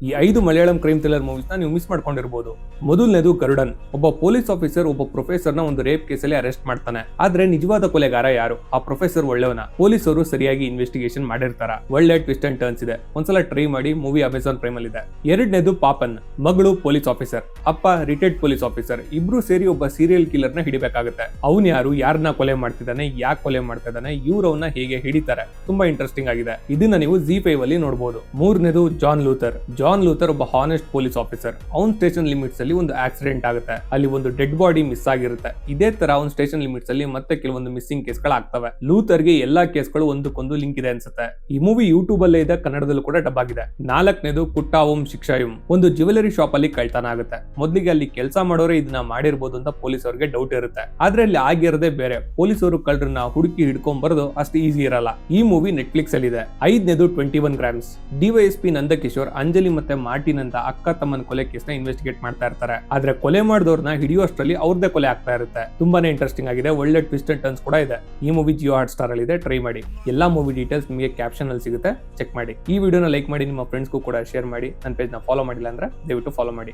ಈ 5 Malayalam crime thriller movies ನೀವು miss ಮಾಡ್ಕೊಂಡಿರಬಹುದು. ಮೊದಲನೇದು ಗರುಡನ್. ಒಬ್ಬ ಪೊಲೀಸ್ ಆಫೀಸರ್ ಒಬ್ಬ ಪ್ರೊಫೆಸರ್ ನ ಒಂದು ರೇಪ್ ಕೇಸಲ್ಲಿ ಅರೆಸ್ಟ್ ಮಾಡ್ತಾನೆ. ಆದ್ರೆ ನಿಜವಾದ ಕೊಲೆಗಾರ ಯಾರು? ಆ ಪ್ರೊಫೆಸರ್ ಒಳ್ಳೆಯವನ? ಪೊಲೀಸರು ಸರಿಯಾಗಿ ಇನ್ವೆಸ್ಟಿಗೇಷನ್ ಮಾಡಿರ್ತಾರ? ಒಳ್ಳೆ ಟ್ವಿಸ್ಟ್ ಅಂಡ್ ಟರ್ನ್ಸ್ ಇದೆ. ಒಂದ್ಸಲ ಟ್ರೈ ಮಾಡಿ, ಮೂವಿ ಅಮೆಜಾನ್ ಪ್ರೈಮ್ ಅಲ್ಲಿ ಇದೆ. ಎರಡನೇದು ಪಾಪನ್. ಮಗಳು ಪೊಲೀಸ್ ಆಫೀಸರ್, ಅಪ್ಪ ರಿಟೈರ್ಡ್ ಪೊಲೀಸ್ ಆಫೀಸರ್. ಇಬ್ರು ಸೇರಿ ಒಬ್ಬ ಸೀರಿಯಲ್ ಕಿಲ್ಲರ್ ನ ಹಿಡಿಬೇಕಾಗುತ್ತೆ. ಅವನು ಯಾರು, ಯಾರನ್ನ ಕೊಲೆ ಮಾಡ್ತಿದ್ದಾನೆ, ಯಾಕೆ ಕೊಲೆ ಮಾಡ್ತಿದ್ದಾನೆ, ಇವ್ರು ಅವನ್ನ ಹೇಗೆ ಹಿಡಿತಾರೆ? ತುಂಬಾ ಇಂಟ್ರೆಸ್ಟಿಂಗ್ ಆಗಿದೆ. ಇದನ್ನ ನೀವು ZEE5 ಅಲ್ಲಿ ನೋಡಬಹುದು. ಮೂರನೇದು ಜಾನ್ ಲೂಥರ್. ಜಾನ್ ಲೂಥರ್ ಒಬ್ಬ ಹಾನೆಸ್ಟ್ ಪೊಲೀಸ್ ಆಫೀಸರ್. ಅವನ್ ಸ್ಟೇಷನ್ ಲಿಮಿಟ್ಸ್ ಅಲ್ಲಿ ಒಂದು ಆಕ್ಸಿಡೆಂಟ್ ಆಗುತ್ತೆ. ಅಲ್ಲಿ ಒಂದು ಡೆಡ್ ಬಾಡಿ ಮಿಸ್ ಆಗಿರುತ್ತೆ. ಇದೇ ತರ ಅವನ್ ಸ್ಟೇಷನ್ ಲಿಮಿಟ್ಸ್ ಅಲ್ಲಿ ಮತ್ತೆ ಕೆಲವೊಂದು ಮಿಸ್ಸಿಂಗ್ ಕೇಸ್ಗಳು ಆಗ್ತವೆ. ಲೂಥರ್ಗೆ ಎಲ್ಲಾ ಕೇಸ್ಗಳು ಒಂದಕ್ಕೊಂದು ಲಿಂಕ್ ಇದೆ ಅನ್ಸುತ್ತೆ. ಈ ಮೂವಿ ಯೂಟ್ಯೂಬ್ ಅಲ್ಲೇ ಇದೆ, ಕನ್ನಡದಲ್ಲೂ ಕೂಡ ಡಬ್ ಆಗಿದೆ. ನಾಲ್ಕನೇದು ಕುಟ್ಟಾವಂ ಶಿಕ್ಷಾಯುಂ. ಒಂದು ಜ್ಯುವೆಲರಿ ಶಾಪ್ ಅಲ್ಲಿ ಕಳ್ತನ ಆಗುತ್ತೆ. ಮೊದಲಿಗೆ ಅಲ್ಲಿ ಕೆಲಸ ಮಾಡೋರೆ ಇದನ್ನ ಮಾಡಿರ್ಬೋದು ಅಂತ ಪೊಲೀಸರಿಗೆ ಡೌಟ್ ಇರುತ್ತೆ. ಆದ್ರೆ ಅಲ್ಲಿ ಆಗಿರದೆ ಬೇರೆ. ಪೊಲೀಸರು ಕಳ್ಳರನ್ನ ಹುಡುಕಿ ಹಿಡ್ಕೊಂಡ್ ಬರೋದು ಅಷ್ಟು ಈಸಿ ಇರಲ್ಲ. ಈ ಮೂವಿ ನೆಟ್ಫ್ಲಿಕ್ಸ್ ಅಲ್ಲಿ ಇದೆ. ಐದನೇದು 21 ಗ್ರಾಮ್ಸ್. DYSP ನಂದಕಿಶೋರ್ ಅಂಜಲಿ ಮತ್ತೆ ಮಾರ್ಟಿನ್ ಅಂತ ಅಕ್ಕ ತಮ್ಮನ ಕೊಲೆ ಕೇಸ್ ನ ಇನ್ವೆಸ್ಟಿಗೇಟ್ ಮಾಡ್ತಾ ಇರ್ತಾರೆ. ಆದ್ರೆ ಕೊಲೆ ಮಾಡಿದವ್ರನ್ನ ಹಿಡಿಯುವಷ್ಟರಲ್ಲಿ ಅವ್ರದೇ ಕೊಲೆ ಆಗ್ತಾ ಇರುತ್ತೆ. ತುಂಬಾನೇ ಇಂಟ್ರೆಸ್ಟಿಂಗ್ ಆಗಿದೆ. ಒಳ್ಳೆ ಟ್ವಿಸ್ಟ್ ಅಂಡ್ ಟರ್ನ್ಸ್ ಕೂಡ ಇದೆ. ಈ ಮೂವಿ ಜಿಯೋ ಹಾಟ್‌ಸ್ಟಾರ್ ಅಲ್ಲಿ ಇದೆ, ಟ್ರೈ ಮಾಡಿ. ಎಲ್ಲಾ ಮೂವಿ ಡೀಟೇಲ್ಸ್ ನಿಮಗೆ ಕ್ಯಾಪ್ಷನ್ ಅಲ್ಲಿ ಸಿಗುತ್ತೆ, ಚೆಕ್ ಮಾಡಿ. ಈ ವಿಡಿಯೋನ ಲೈಕ್ ಮಾಡಿ, ನಿಮ್ಮ ಫ್ರೆಂಡ್ಸ್ಗೂ ಕೂಡ ಶೇರ್ ಮಾಡಿ. ನನ್ನ ಪೇಜ್ ನ ಫಾಲೋ ಮಾಡಿಲ್ಲ ಅಂದ್ರೆ ದಯವಿಟ್ಟು ಫಾಲೋ ಮಾಡಿ.